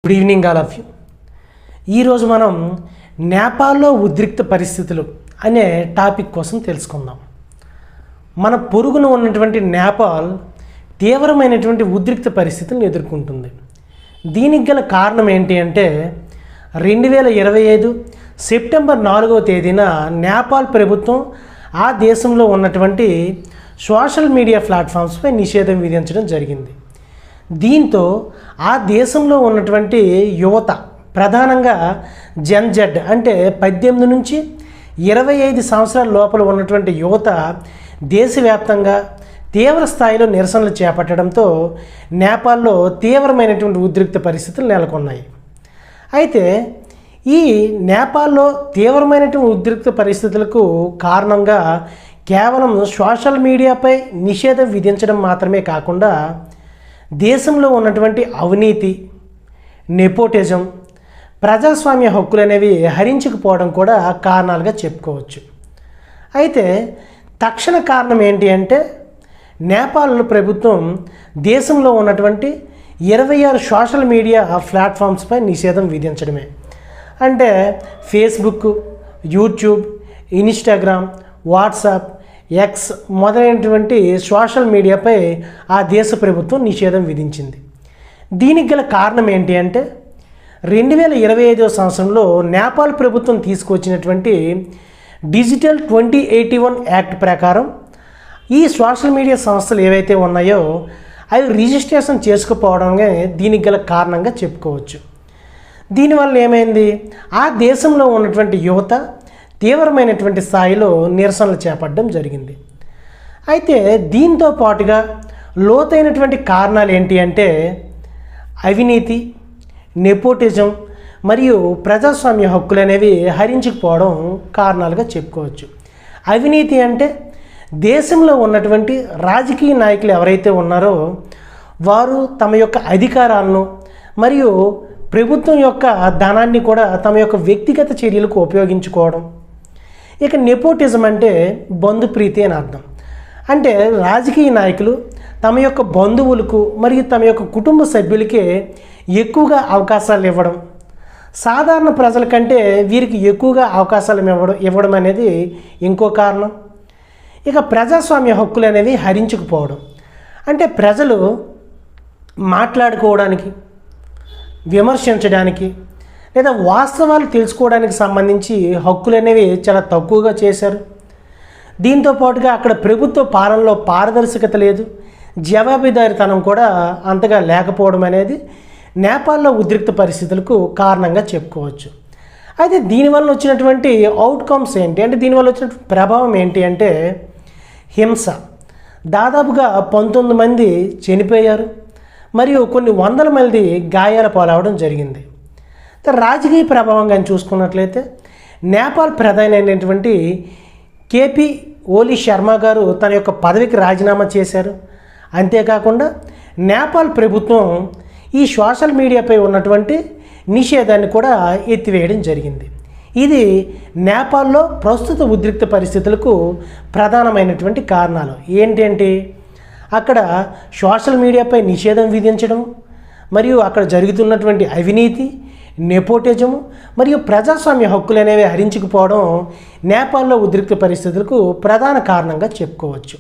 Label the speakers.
Speaker 1: Good evening all of you. ఈరోజు మనం నేపాల్లో ఉద్రిక్త పరిస్థితులు అనే టాపిక్ కోసం తెలుసుకుందాం. మన పొరుగున ఉన్నటువంటి నేపాల్ తీవ్రమైనటువంటి ఉద్రిక్త పరిస్థితులను ఎదుర్కొంటుంది. దీనికి గల కారణం ఏంటి అంటే 2025 సెప్టెంబర్ 4వ తేదీన నేపాల్ ప్రభుత్వం ఆ దేశంలో ఉన్నటువంటి సోషల్ మీడియా ప్లాట్ఫామ్స్పై నిషేధం విధించడం జరిగింది. దీంతో ఆ దేశంలో ఉన్నటువంటి యువత, ప్రధానంగా జెన్ జెడ్ అంటే 18 నుంచి 25 సంవత్సరాల లోపల ఉన్నటువంటి యువత దేశవ్యాప్తంగా తీవ్ర స్థాయిలో నిరసనలు చేపట్టడంతో నేపాల్లో తీవ్రమైనటువంటి ఉద్రిక్త పరిస్థితులు నెలకొన్నాయి. అయితే ఈ నేపాల్లో తీవ్రమైనటువంటి ఉద్రిక్త పరిస్థితులకు కారణంగా కేవలం సోషల్ మీడియాపై నిషేధం విధించడం మాత్రమే కాకుండా దేశంలో ఉన్నటువంటి అవినీతి, నెపోటిజం, ప్రజాస్వామ్య హక్కులు అనేవి హరించుకుపోవడం కూడా కారణాలుగా చెప్పుకోవచ్చు. అయితే తక్షణ కారణం ఏంటి అంటే నేపాల్ ప్రభుత్వం దేశంలో ఉన్నటువంటి 26 సోషల్ మీడియా ప్లాట్ఫామ్స్పై నిషేధం విధించడమే. అంటే Facebook, YouTube, Instagram, WhatsApp, X మొదలైనటువంటి సోషల్ మీడియాపై ఆ దేశ ప్రభుత్వం నిషేధం విధించింది. దీనికి గల కారణం ఏంటి అంటే 2025 సంవత్సరంలో నేపాల్ ప్రభుత్వం తీసుకొచ్చినటువంటి డిజిటల్ 2081 యాక్ట్ ప్రకారం ఈ సోషల్ మీడియా సంస్థలు ఏవైతే ఉన్నాయో అవి రిజిస్ట్రేషన్ చేసుకుపోవడమే దీనికి గల కారణంగా చెప్పుకోవచ్చు. దీనివల్ల ఏమైంది, ఆ దేశంలో ఉన్నటువంటి యువత తీవ్రమైనటువంటి స్థాయిలో నిరసనలు చేపట్టడం జరిగింది. అయితే దీంతో పాటుగా లోతైనటువంటి కారణాలు ఏంటి అంటే అవినీతి, నెపోటిజం మరియు ప్రజాస్వామ్య హక్కులు అనేవి హరించుకుపోవడం కారణాలుగా చెప్పుకోవచ్చు. అవినీతి అంటే దేశంలో ఉన్నటువంటి రాజకీయ నాయకులు ఎవరైతే ఉన్నారో వారు తమ యొక్క అధికారాలను మరియు ప్రభుత్వం యొక్క ధనాన్ని కూడా తమ యొక్క వ్యక్తిగత చర్యలకు ఉపయోగించుకోవడం. ఇక నెపోటిజం అంటే బంధుప్రీతి అని అర్థం. అంటే రాజకీయ నాయకులు తమ యొక్క బంధువులకు మరియు తమ యొక్క కుటుంబ సభ్యులకే ఎక్కువగా అవకాశాలు ఇవ్వడం, సాధారణ ప్రజల కంటే వీరికి ఎక్కువగా అవకాశాలు ఇవ్వడం అనేది ఇంకో కారణం. ఇక ప్రజాస్వామ్య హక్కులు అనేవి హరించుకుపోవడం. అంటే ప్రజలు మాట్లాడుకోవడానికి, విమర్శించడానికి లేదా వాస్తవాలు తెలుసుకోవడానికి సంబంధించి హక్కులు అనేవి చాలా తక్కువగా చేశారు. దీంతో పాటుగా అక్కడ ప్రభుత్వ పాలనలో పారదర్శకత లేదు, జవాబుదారీతనం కూడా అంతగా లేకపోవడం అనేది నేపాల్లో ఉద్రిక్త పరిస్థితులకు కారణంగా చెప్పుకోవచ్చు. అయితే దీనివల్ల వచ్చినటువంటి అవుట్కమ్స్ ఏంటి అంటే దీనివల్ల వచ్చినటువంటి ప్రభావం ఏంటి అంటే హింస. దాదాపుగా 19 మంది చనిపోయారు మరియు కొన్ని వందల మంది గాయాల పాలవడం జరిగింది. రాజకీయ ప్రభావం కానీ చూసుకున్నట్లయితే నేపాల్ ప్రధాని అయినటువంటి కేపీ ఓలీ శర్మ గారు తన యొక్క పదవికి రాజీనామా చేశారు. అంతేకాకుండా నేపాల్ ప్రభుత్వం ఈ సోషల్ మీడియాపై ఉన్నటువంటి నిషేధాన్ని కూడా ఎత్తివేయడం జరిగింది. ఇది నేపాల్లో ప్రస్తుత ఉద్రిక్త పరిస్థితులకు ప్రధానమైనటువంటి కారణాలు. ఏంటంటే అక్కడ సోషల్ మీడియాపై నిషేధం విధించడం మరియు అక్కడ జరుగుతున్నటువంటి అవినీతి, నెపోటిజము మరియు ప్రజాస్వామ్య హక్కులు అనేవి హరించుకుపోవడం నేపాల్లో ఉద్రిక్త పరిస్థితులకు ప్రధాన కారణంగా చెప్పుకోవచ్చు.